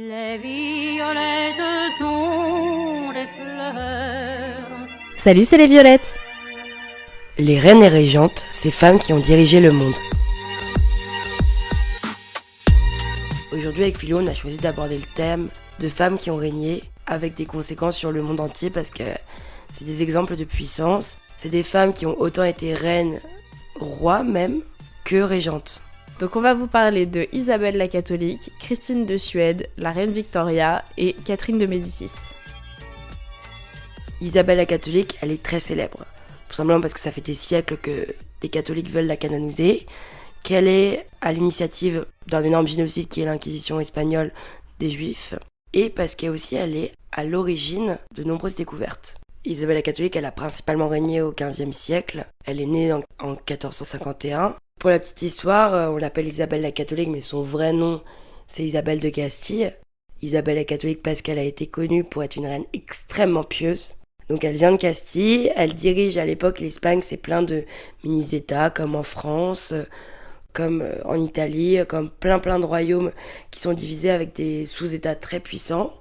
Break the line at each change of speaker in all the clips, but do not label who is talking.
Les violettes sont des fleurs.
Salut, c'est les violettes.
Les reines et régentes, ces femmes qui ont dirigé le monde. Aujourd'hui avec Philo, on a choisi d'aborder le thème de femmes qui ont régné avec des conséquences sur le monde entier parce que c'est des exemples de puissance. C'est des femmes qui ont autant été reines, rois même, que régentes.
Donc on va vous parler de Isabelle la catholique, Christine de Suède, la reine Victoria et Catherine de Médicis. Isabelle
la catholique, elle est très célèbre. Tout simplement parce que ça fait des siècles que des catholiques veulent la canoniser, qu'elle est à l'initiative d'un énorme génocide qui est l'Inquisition espagnole des Juifs, et parce qu'elle aussi elle est à l'origine de nombreuses découvertes. Isabelle la catholique, elle a principalement régné au XVe siècle. Elle est née en 1451. Pour la petite histoire, on l'appelle Isabelle la catholique, mais son vrai nom, c'est Isabelle de Castille. Isabelle la catholique parce qu'elle a été connue pour être une reine extrêmement pieuse. Donc elle vient de Castille, elle dirige à l'époque l'Espagne, c'est plein de mini-états comme en France, comme en Italie, comme plein de royaumes qui sont divisés avec des sous-états très puissants.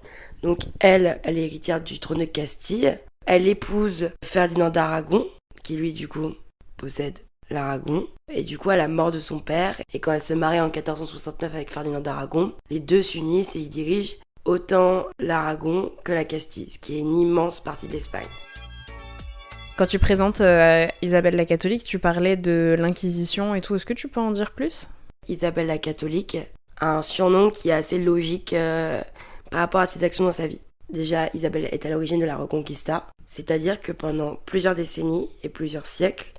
Donc elle est héritière du trône de Castille. Elle épouse Ferdinand d'Aragon, qui lui du coup possède l'Aragon. Et du coup à la mort de son père, et quand elle se marie en 1469 avec Ferdinand d'Aragon, les deux s'unissent et ils dirigent autant l'Aragon que la Castille, ce qui est une immense partie de l'Espagne.
Quand tu présentes Isabelle la catholique, tu parlais de l'Inquisition et tout. Est-ce que tu peux en dire plus ?
Isabelle la catholique a un surnom qui est assez logique par rapport à ses actions dans sa vie. Déjà, Isabelle est à l'origine de la Reconquista, c'est-à-dire que pendant plusieurs décennies et plusieurs siècles,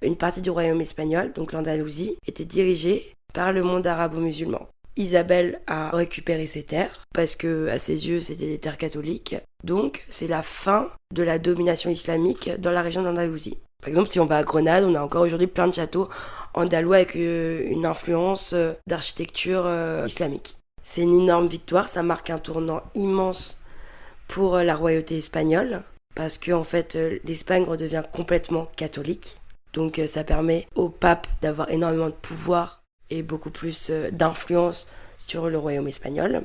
une partie du royaume espagnol, donc l'Andalousie, était dirigée par le monde arabo-musulman. Isabelle a récupéré ses terres parce que, à ses yeux, c'était des terres catholiques. Donc, c'est la fin de la domination islamique dans la région d'Andalousie. Par exemple, si on va à Grenade, on a encore aujourd'hui plein de châteaux andalous avec une influence d'architecture islamique. C'est une énorme victoire, ça marque un tournant immense pour la royauté espagnole parce que, en fait, l'Espagne redevient complètement catholique. Donc, ça permet au pape d'avoir énormément de pouvoir et beaucoup plus d'influence sur le royaume espagnol.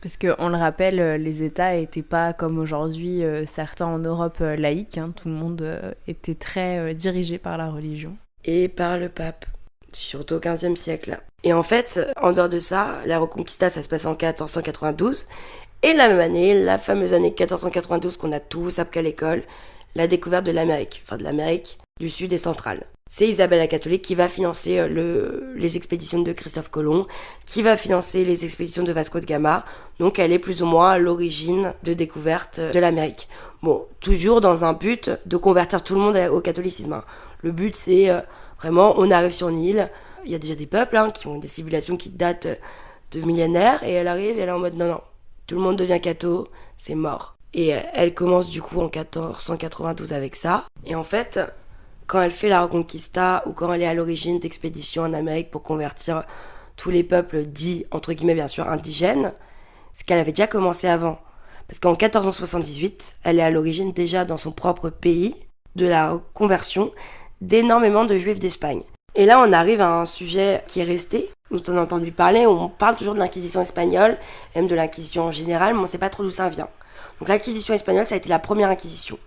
Parce qu'on le rappelle, les États n'étaient pas comme aujourd'hui certains en Europe laïques. Tout le monde était très dirigé par la religion.
Et par le pape, surtout au XVe siècle. Et en fait, en dehors de ça, la Reconquista, ça se passe en 1492. Et la même année, la fameuse année 1492 qu'on a tous appris à l'école, la découverte de l'Amérique, enfin de l'Amérique du Sud et centrale. C'est Isabelle la catholique qui va financer les expéditions de Christophe Colomb, qui va financer les expéditions de Vasco de Gama. Donc elle est plus ou moins à l'origine de découverte de l'Amérique. Bon, toujours dans un but de convertir tout le monde au catholicisme. Le but c'est vraiment, on arrive sur une île, il y a déjà des peuples qui ont des civilisations qui datent de millénaires, et elle arrive et elle est en mode non, tout le monde devient catho, c'est mort. Et elle commence du coup en 1492 avec ça. Et en fait, quand elle fait la Reconquista ou quand elle est à l'origine d'expéditions en Amérique pour convertir tous les peuples dits, entre guillemets bien sûr, indigènes, ce qu'elle avait déjà commencé avant. Parce qu'en 1478, elle est à l'origine déjà dans son propre pays de la conversion d'énormément de juifs d'Espagne. Et là, on arrive à un sujet qui est resté, dont on a entendu parler, on parle toujours de l'Inquisition espagnole, même de l'Inquisition en général, mais on ne sait pas trop d'où ça vient. Donc l'Inquisition espagnole, ça a été la première Inquisition.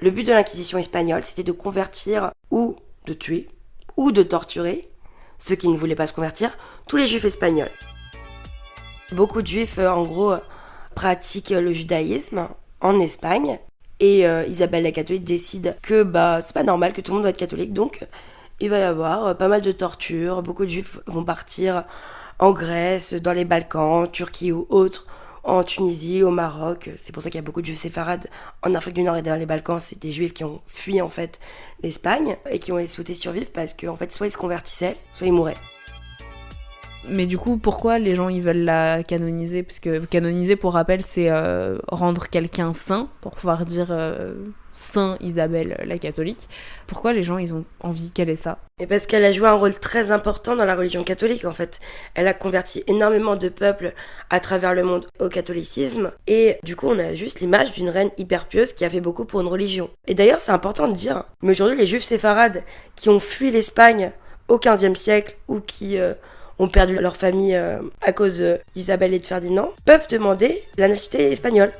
Le but de l'Inquisition espagnole, c'était de convertir ou de tuer ou de torturer, ceux qui ne voulaient pas se convertir, tous les juifs espagnols. Beaucoup de juifs, en gros, pratiquent le judaïsme en Espagne, et Isabelle la catholique décide que c'est pas normal que tout le monde doit être catholique, donc il va y avoir pas mal de tortures, beaucoup de juifs vont partir en Grèce, dans les Balkans, en Turquie ou autres, en Tunisie, au Maroc. C'est pour ça qu'il y a beaucoup de juifs séfarades en Afrique du Nord et dans les Balkans. C'est des juifs qui ont fui en fait l'Espagne et qui ont souhaité survivre parce que en fait soit ils se convertissaient, soit ils mouraient.
Mais du coup, pourquoi les gens ils veulent la canoniser ? Parce que canoniser, pour rappel, c'est rendre quelqu'un saint, pour pouvoir dire Saint Isabelle la catholique. Pourquoi les gens ils ont envie qu'elle ait ça ?
Et parce qu'elle a joué un rôle très important dans la religion catholique en fait. Elle a converti énormément de peuples à travers le monde au catholicisme. Et du coup, on a juste l'image d'une reine hyper pieuse qui a fait beaucoup pour une religion. Et d'ailleurs, c'est important de dire, mais aujourd'hui, les juifs séfarades qui ont fui l'Espagne au XVe siècle ou qui ont perdu leur famille à cause d'Isabelle et de Ferdinand, peuvent demander la nationalité espagnole.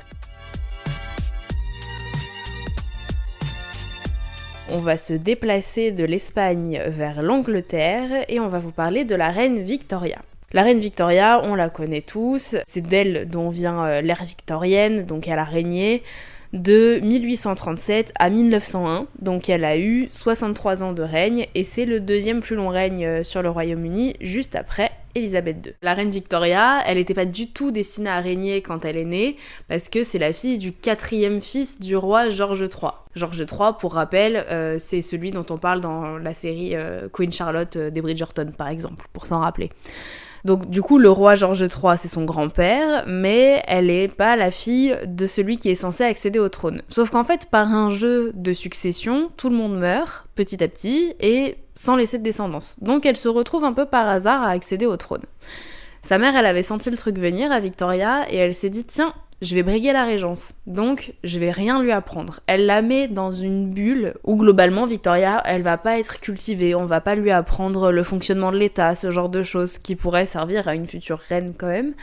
On va se déplacer de l'Espagne vers l'Angleterre et on va vous parler de la reine Victoria. La reine Victoria, on la connaît tous, c'est d'elle dont vient l'ère victorienne, donc elle a régné de 1837 à 1901, donc elle a eu 63 ans de règne et c'est le deuxième plus long règne sur le Royaume-Uni, juste après Elisabeth II. La reine Victoria, elle n'était pas du tout destinée à régner quand elle est née, parce que c'est la fille du 4e fils du roi George III. George III, pour rappel, c'est celui dont on parle dans la série Queen Charlotte des Bridgerton, par exemple, pour s'en rappeler. Donc du coup, le roi George III, c'est son grand-père, mais elle n'est pas la fille de celui qui est censé accéder au trône. Sauf qu'en fait, par un jeu de succession, tout le monde meurt, petit à petit, et sans laisser de descendance. Donc elle se retrouve un peu par hasard à accéder au trône. Sa mère, elle avait senti le truc venir à Victoria, et elle s'est dit, tiens, je vais briguer la régence, donc je vais rien lui apprendre. Elle la met dans une bulle où globalement Victoria, elle va pas être cultivée, on va pas lui apprendre le fonctionnement de l'État, ce genre de choses qui pourraient servir à une future reine quand même,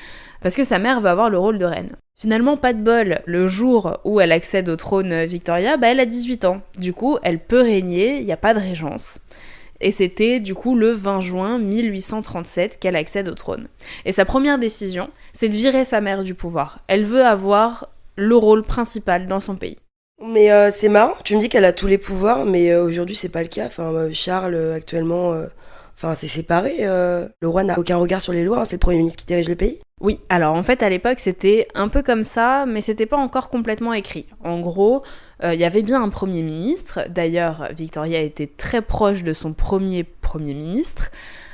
parce que sa mère va avoir le rôle de reine. Finalement, pas de bol, le jour où elle accède au trône Victoria, elle a 18 ans. Du coup, elle peut régner, il n'y a pas de régence. Et c'était du coup le 20 juin 1837 qu'elle accède au trône. Et sa première décision, c'est de virer sa mère du pouvoir. Elle veut avoir le rôle principal dans son pays.
Mais c'est marrant, tu me dis qu'elle a tous les pouvoirs, mais aujourd'hui c'est pas le cas. Charles actuellement, c'est séparé. Le roi n'a aucun regard sur les lois, c'est le Premier ministre qui dirige le pays.
Oui, alors en fait à l'époque c'était un peu comme ça, mais c'était pas encore complètement écrit. En gros, il y avait bien un Premier ministre, d'ailleurs Victoria était très proche de son Premier ministre,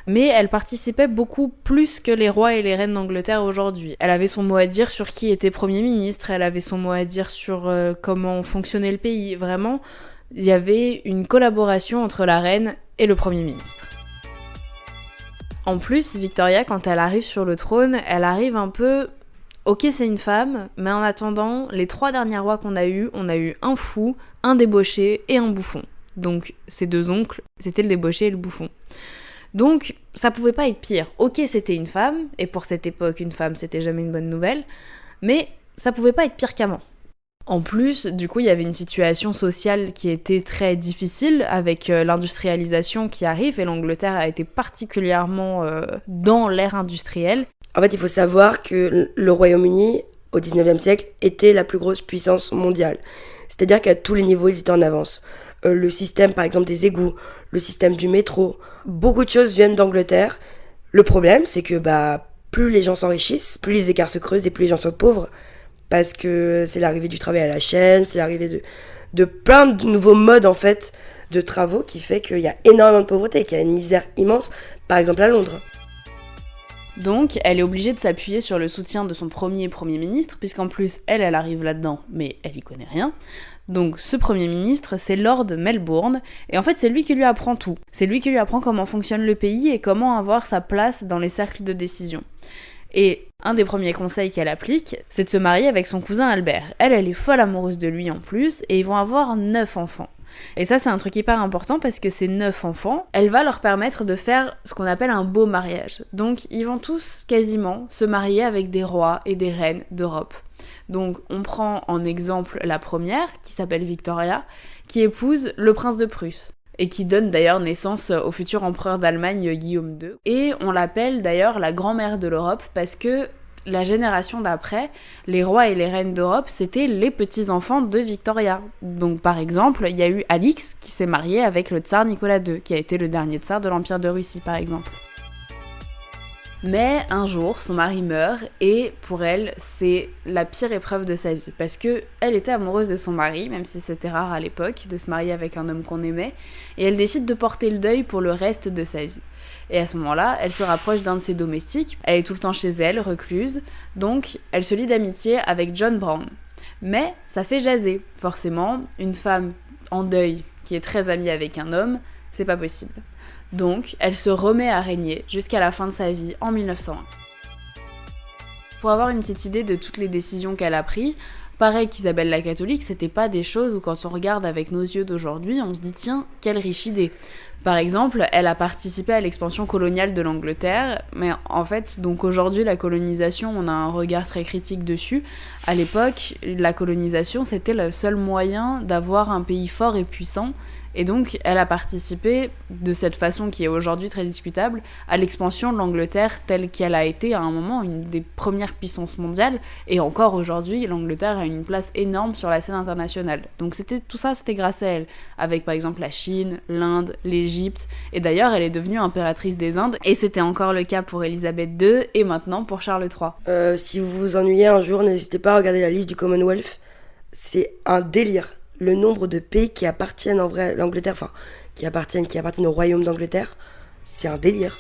mais elle participait beaucoup plus que les rois et les reines d'Angleterre aujourd'hui. Elle avait son mot à dire sur qui était Premier ministre, elle avait son mot à dire sur comment fonctionnait le pays. Vraiment, il y avait une collaboration entre la reine et le Premier ministre. En plus, Victoria, quand elle arrive sur le trône, elle arrive un peu... Ok, c'est une femme, mais en attendant, les 3 derniers rois qu'on a eu, on a eu un fou, un débauché et un bouffon. Donc, ces 2 oncles, c'était le débauché et le bouffon. Donc, ça pouvait pas être pire. Ok, c'était une femme, et pour cette époque, une femme, c'était jamais une bonne nouvelle, mais ça pouvait pas être pire qu'avant. En plus, du coup, il y avait une situation sociale qui était très difficile avec l'industrialisation qui arrive et l'Angleterre a été particulièrement dans l'ère industrielle.
En fait, il faut savoir que le Royaume-Uni, au 19e siècle, était la plus grosse puissance mondiale. C'est-à-dire qu'à tous les niveaux, ils étaient en avance. Le système, par exemple, des égouts, le système du métro, beaucoup de choses viennent d'Angleterre. Le problème, c'est que plus les gens s'enrichissent, plus les écarts se creusent et plus les gens sont pauvres. Parce que c'est l'arrivée du travail à la chaîne, c'est l'arrivée de plein de nouveaux modes en fait de travaux qui fait qu'il y a énormément de pauvreté, qu'il y a une misère immense, par exemple à Londres.
Donc elle est obligée de s'appuyer sur le soutien de son Premier ministre, puisqu'en plus elle arrive là-dedans, mais elle y connaît rien. Donc ce Premier ministre, c'est Lord Melbourne, et en fait c'est lui qui lui apprend tout. C'est lui qui lui apprend comment fonctionne le pays et comment avoir sa place dans les cercles de décision. Et un des premiers conseils qu'elle applique, c'est de se marier avec son cousin Albert. Elle est folle amoureuse de lui en plus, et ils vont avoir 9 enfants. Et ça, c'est un truc hyper important parce que ces 9 enfants, elle va leur permettre de faire ce qu'on appelle un beau mariage. Donc, ils vont tous quasiment se marier avec des rois et des reines d'Europe. Donc, on prend en exemple la première, qui s'appelle Victoria, qui épouse le prince de Prusse. Et qui donne d'ailleurs naissance au futur empereur d'Allemagne Guillaume II. Et on l'appelle d'ailleurs la grand-mère de l'Europe parce que la génération d'après, les rois et les reines d'Europe, c'était les petits-enfants de Victoria. Donc par exemple, il y a eu Alix qui s'est mariée avec le tsar Nicolas II, qui a été le dernier tsar de l'Empire de Russie par exemple. Mais un jour, son mari meurt et pour elle, c'est la pire épreuve de sa vie parce que elle était amoureuse de son mari, même si c'était rare à l'époque de se marier avec un homme qu'on aimait, et elle décide de porter le deuil pour le reste de sa vie. Et à ce moment-là, elle se rapproche d'un de ses domestiques, elle est tout le temps chez elle, recluse, donc elle se lie d'amitié avec John Brown. Mais ça fait jaser, forcément, une femme en deuil qui est très amie avec un homme, c'est pas possible. Donc, elle se remet à régner jusqu'à la fin de sa vie en 1901. Pour avoir une petite idée de toutes les décisions qu'elle a prises, pareil qu'Isabelle la catholique, c'était pas des choses où quand on regarde avec nos yeux d'aujourd'hui, on se dit tiens, quelle riche idée. Par exemple, elle a participé à l'expansion coloniale de l'Angleterre, mais en fait, donc aujourd'hui, la colonisation, on a un regard très critique dessus. À l'époque, la colonisation, c'était le seul moyen d'avoir un pays fort et puissant. Et donc, elle a participé, de cette façon qui est aujourd'hui très discutable, à l'expansion de l'Angleterre telle qu'elle a été à un moment une des premières puissances mondiales. Et encore aujourd'hui, l'Angleterre a une place énorme sur la scène internationale. Donc tout ça, c'était grâce à elle. Avec par exemple la Chine, l'Inde, l'Égypte. Et d'ailleurs, elle est devenue impératrice des Indes. Et c'était encore le cas pour Élisabeth II et maintenant pour Charles III.
Si vous vous ennuyez un jour, n'hésitez pas à regarder la liste du Commonwealth. C'est un délire. Le nombre de pays qui appartiennent en vrai à l'Angleterre, enfin, qui appartiennent au royaume d'Angleterre, c'est un délire.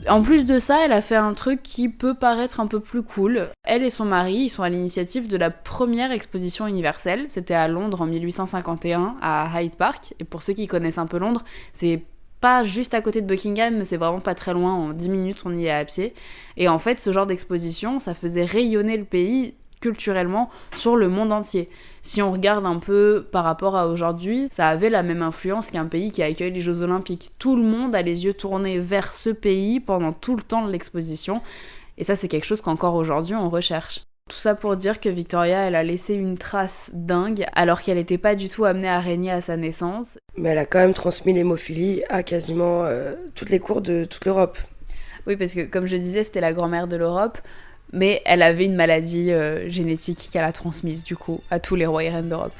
En plus de ça, elle a fait un truc qui peut paraître un peu plus cool. Elle et son mari, ils sont à l'initiative de la première exposition universelle. C'était à Londres en 1851, à Hyde Park. Et pour ceux qui connaissent un peu Londres, c'est pas juste à côté de Buckingham, mais c'est vraiment pas très loin. En 10 minutes, on y est à pied. Et en fait, ce genre d'exposition, ça faisait rayonner le pays culturellement sur le monde entier. Si on regarde un peu par rapport à aujourd'hui, ça avait la même influence qu'un pays qui accueille les Jeux Olympiques. Tout le monde a les yeux tournés vers ce pays pendant tout le temps de l'exposition. Et ça, c'est quelque chose qu'encore aujourd'hui, on recherche. Tout ça pour dire que Victoria, elle a laissé une trace dingue, alors qu'elle n'était pas du tout amenée à régner à sa naissance.
Mais elle a quand même transmis l'hémophilie à quasiment toutes les cours de toute l'Europe.
Oui, parce que, comme je disais, c'était la grand-mère de l'Europe. Mais elle avait une maladie génétique qu'elle a transmise, du coup, à tous les rois et reines d'Europe.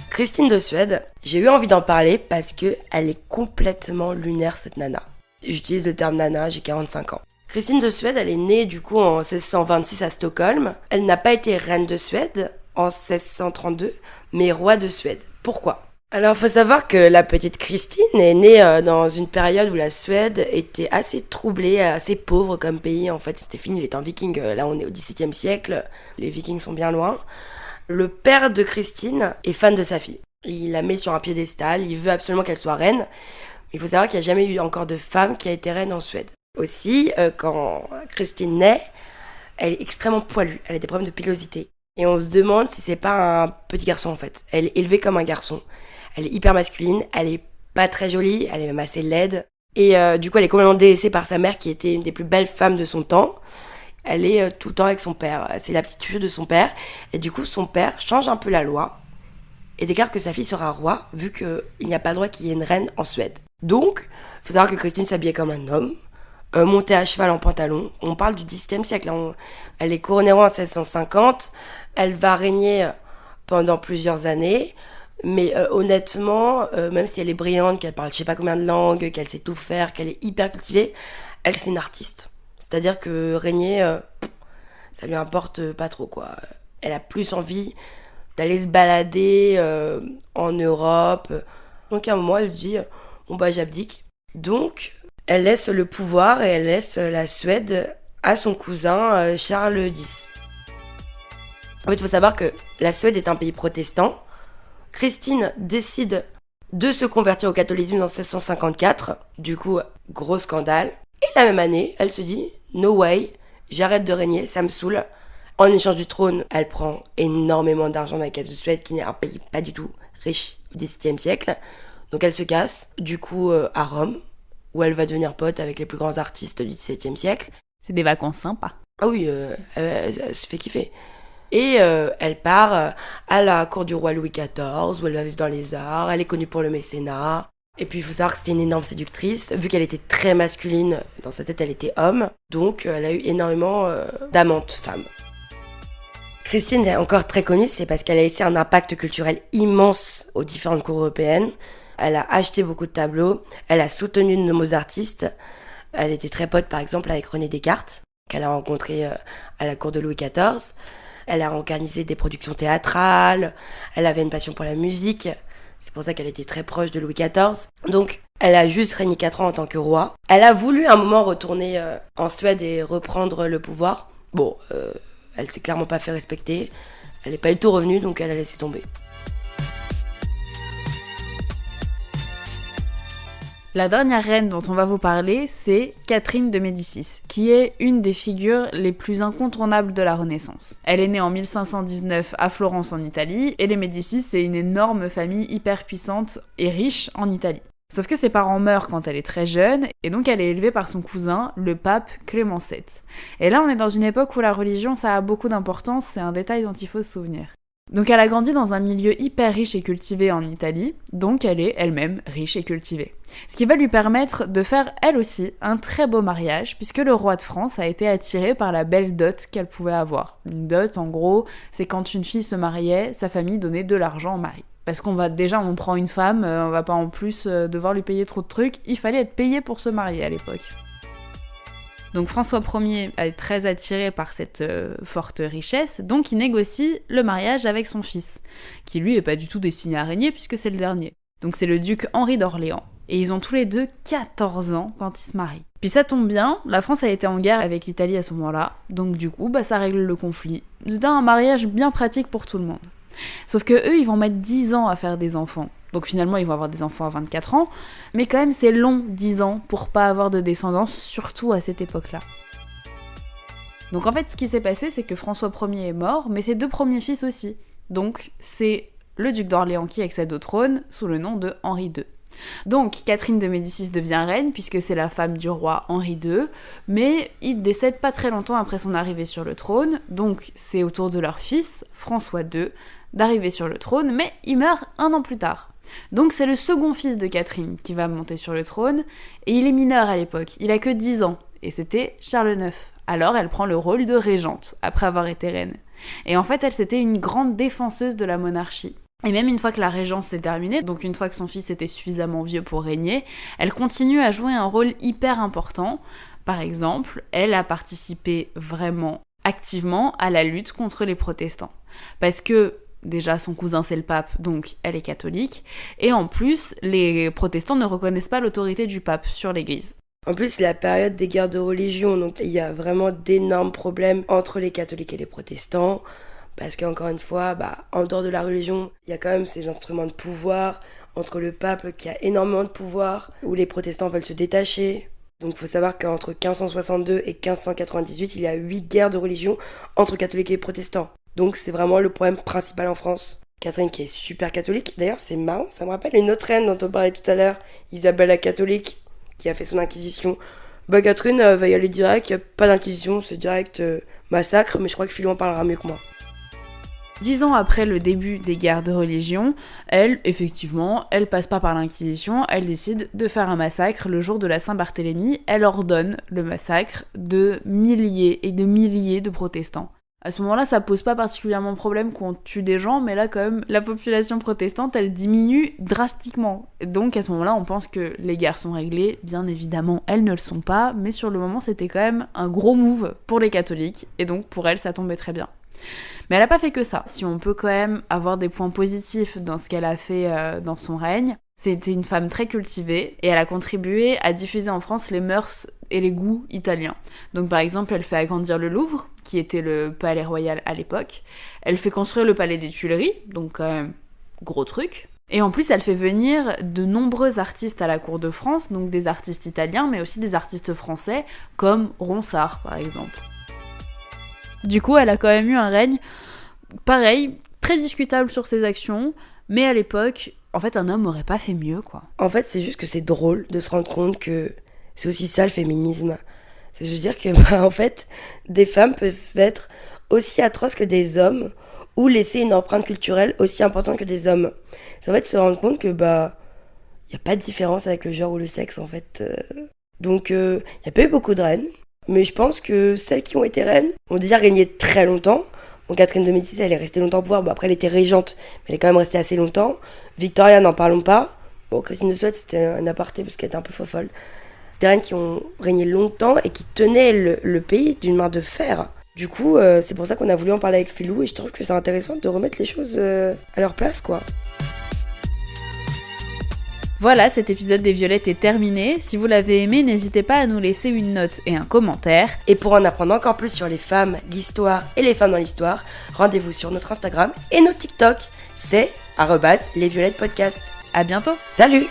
Christine de Suède, j'ai eu envie d'en parler parce qu'elle est complètement lunaire, cette nana. J'utilise le terme nana, j'ai 45 ans. Christine de Suède, elle est née du coup en 1626 à Stockholm. Elle n'a pas été reine de Suède en 1632, mais roi de Suède. Pourquoi ? Alors, faut savoir que la petite Christine est née dans une période où la Suède était assez troublée, assez pauvre comme pays. En fait, c'était fini les temps vikings. Là, on est au XVIIe siècle. Les vikings sont bien loin. Le père de Christine est fan de sa fille. Il la met sur un piédestal. Il veut absolument qu'elle soit reine. Il faut savoir qu'il n'y a jamais eu encore de femme qui a été reine en Suède. Aussi, quand Christine naît, elle est extrêmement poilue. Elle a des problèmes de pilosité. Et on se demande si c'est pas un petit garçon, en fait. Elle est élevée comme un garçon. Elle est hyper masculine, elle est pas très jolie, elle est même assez laide. Et du coup, elle est complètement délaissée par sa mère qui était une des plus belles femmes de son temps. Elle est tout le temps avec son père. C'est la petite chouchoute de son père. Et du coup, son père change un peu la loi et déclare que sa fille sera roi vu qu'il n'y a pas le droit qu'il y ait une reine en Suède. Donc, il faut savoir que Christine s'habillait comme un homme, montait à cheval en pantalon. On parle du XVIIe siècle. Elle est couronnée roi en 1650. Elle va régner pendant plusieurs années. Mais honnêtement, même si elle est brillante, qu'elle parle je sais pas combien de langues, qu'elle sait tout faire, qu'elle est hyper cultivée, elle c'est une artiste. C'est-à-dire que régner, ça lui importe pas trop quoi. Elle a plus envie d'aller se balader en Europe. Donc à un moment elle dit bon bah j'abdique. Donc elle laisse le pouvoir et elle laisse la Suède à son cousin Charles X. En fait il faut savoir que la Suède est un pays protestant. Christine décide de se convertir au catholicisme en 1654. Du coup, gros scandale. Et la même année, elle se dit « No way, j'arrête de régner, ça me saoule ». En échange du trône, elle prend énormément d'argent dans la caisse de Suède, qui n'est un pays pas du tout riche au XVIIe siècle. Donc elle se casse, du coup, à Rome, où elle va devenir pote avec les plus grands artistes du XVIIe siècle.
C'est des vacances sympas.
Ah oui, elle se fait kiffer. Et elle part à la cour du roi Louis XIV, où elle va vivre dans les arts. Elle est connue pour le mécénat. Et puis il faut savoir que c'était une énorme séductrice. Vu qu'elle était très masculine, dans sa tête elle était homme. Donc elle a eu énormément d'amantes femmes. Christine est encore très connue, c'est parce qu'elle a laissé un impact culturel immense aux différentes cours européennes. Elle a acheté beaucoup de tableaux. Elle a soutenu de nombreux artistes. Elle était très pote par exemple avec René Descartes, qu'elle a rencontré à la cour de Louis XIV. Elle a organisé des productions théâtrales, elle avait une passion pour la musique, c'est pour ça qu'elle était très proche de Louis XIV. Donc, elle a juste régné 4 ans en tant que roi. Elle a voulu à un moment retourner en Suède et reprendre le pouvoir. Bon, elle s'est clairement pas fait respecter, elle n'est pas du tout revenue, donc elle a laissé tomber.
La dernière reine dont on va vous parler, c'est Catherine de Médicis, qui est une des figures les plus incontournables de la Renaissance. Elle est née en 1519 à Florence en Italie, et les Médicis, c'est une énorme famille hyper puissante et riche en Italie. Sauf que ses parents meurent quand elle est très jeune, et donc elle est élevée par son cousin, le pape Clément VII. Et là, on est dans une époque où la religion, ça a beaucoup d'importance, c'est un détail dont il faut se souvenir. Donc elle a grandi dans un milieu hyper riche et cultivé en Italie, donc elle est elle-même riche et cultivée. Ce qui va lui permettre de faire, elle aussi, un très beau mariage, puisque le roi de France a été attiré par la belle dot qu'elle pouvait avoir. Une dot, en gros, c'est quand une fille se mariait, sa famille donnait de l'argent au mari. Parce on prend une femme, on va pas en plus devoir lui payer trop de trucs, il fallait être payé pour se marier à l'époque. Donc François Ier est très attiré par cette forte richesse, donc il négocie le mariage avec son fils, qui lui est pas du tout destiné à régner puisque c'est le dernier. Donc c'est le duc Henri d'Orléans, et ils ont tous les deux 14 ans quand ils se marient. Puis ça tombe bien, la France a été en guerre avec l'Italie à ce moment-là, donc du coup ça règle le conflit. C'était un mariage bien pratique pour tout le monde. Sauf que eux, ils vont mettre 10 ans à faire des enfants. Donc finalement, ils vont avoir des enfants à 24 ans. Mais quand même, c'est long, 10 ans, pour pas avoir de descendance, surtout à cette époque-là. Donc en fait, ce qui s'est passé, c'est que François Ier est mort, mais ses deux premiers fils aussi. Donc c'est le duc d'Orléans qui accède au trône sous le nom de Henri II. Donc Catherine de Médicis devient reine, puisque c'est la femme du roi Henri II, mais il décède pas très longtemps après son arrivée sur le trône, donc c'est au tour de leur fils, François II, d'arriver sur le trône, mais il meurt 1 an plus tard. Donc c'est le second fils de Catherine qui va monter sur le trône, et il est mineur à l'époque, il a que 10 ans, et c'était Charles IX. Alors elle prend le rôle de régente, après avoir été reine. Et en fait, elle, c'était une grande défenseuse de la monarchie. Et même une fois que la régence s'est terminée, donc une fois que son fils était suffisamment vieux pour régner, elle continue à jouer un rôle hyper important. Par exemple, elle a participé vraiment activement à la lutte contre les protestants. Parce que déjà, son cousin, c'est le pape, donc elle est catholique. Et en plus, les protestants ne reconnaissent pas l'autorité du pape sur l'église.
En plus, c'est la période des guerres de religion, donc il y a vraiment d'énormes problèmes entre les catholiques et les protestants. Parce qu'encore une fois, en dehors de la religion, il y a quand même ces instruments de pouvoir entre le pape qui a énormément de pouvoir, où les protestants veulent se détacher. Donc il faut savoir qu'entre 1562 et 1598, il y a 8 guerres de religion entre catholiques et protestants. Donc c'est vraiment le problème principal en France. Catherine qui est super catholique, d'ailleurs c'est marrant, ça me rappelle une autre reine dont on parlait tout à l'heure, Isabelle la catholique, qui a fait son inquisition. Catherine va y aller direct, il n'y a pas d'inquisition, c'est direct massacre, mais je crois que Philou en parlera mieux que moi.
10 ans après le début des guerres de religion, elle, effectivement, elle passe pas par l'Inquisition, elle décide de faire un massacre le jour de la Saint-Barthélemy, elle ordonne le massacre de milliers et de milliers de protestants. À ce moment-là, ça pose pas particulièrement de problème qu'on tue des gens, mais là, quand même, la population protestante, elle diminue drastiquement. Donc, à ce moment-là, on pense que les guerres sont réglées. Bien évidemment, elles ne le sont pas, mais sur le moment, c'était quand même un gros move pour les catholiques, et donc, pour elle, ça tombait très bien. Mais elle n'a pas fait que ça. Si on peut quand même avoir des points positifs dans ce qu'elle a fait dans son règne, c'était une femme très cultivée et elle a contribué à diffuser en France les mœurs et les goûts italiens. Donc par exemple, elle fait agrandir le Louvre, qui était le palais royal à l'époque. Elle fait construire le palais des Tuileries, donc quand même gros truc. Et en plus, elle fait venir de nombreux artistes à la cour de France, donc des artistes italiens, mais aussi des artistes français, comme Ronsard par exemple. Du coup, elle a quand même eu un règne, pareil, très discutable sur ses actions, mais à l'époque, en fait, un homme n'aurait pas fait mieux, quoi.
En fait, c'est juste que c'est drôle de se rendre compte que c'est aussi ça le féminisme. C'est-à-dire que, en fait, des femmes peuvent être aussi atroces que des hommes, ou laisser une empreinte culturelle aussi importante que des hommes. C'est en fait se rendre compte que, y a pas de différence avec le genre ou le sexe, en fait. Donc, il n'y a pas eu beaucoup de reines. Mais je pense que celles qui ont été reines ont déjà régné très longtemps. Bon, Catherine de Médicis, elle est restée longtemps au pouvoir. Bon, après, elle était régente, mais elle est quand même restée assez longtemps. Victoria, n'en parlons pas. Bon, Christine de Suède, c'était un aparté parce qu'elle était un peu folle. C'est des reines qui ont régné longtemps et qui tenaient le pays d'une main de fer. Du coup, c'est pour ça qu'on a voulu en parler avec Philou et je trouve que c'est intéressant de remettre les choses à leur place, quoi.
Voilà, cet épisode des Violettes est terminé. Si vous l'avez aimé, n'hésitez pas à nous laisser une note et un commentaire.
Et pour en apprendre encore plus sur les femmes, l'histoire et les femmes dans l'histoire, rendez-vous sur notre Instagram et notre TikTok. C'est @lesviolettespodcast.
À bientôt.
Salut!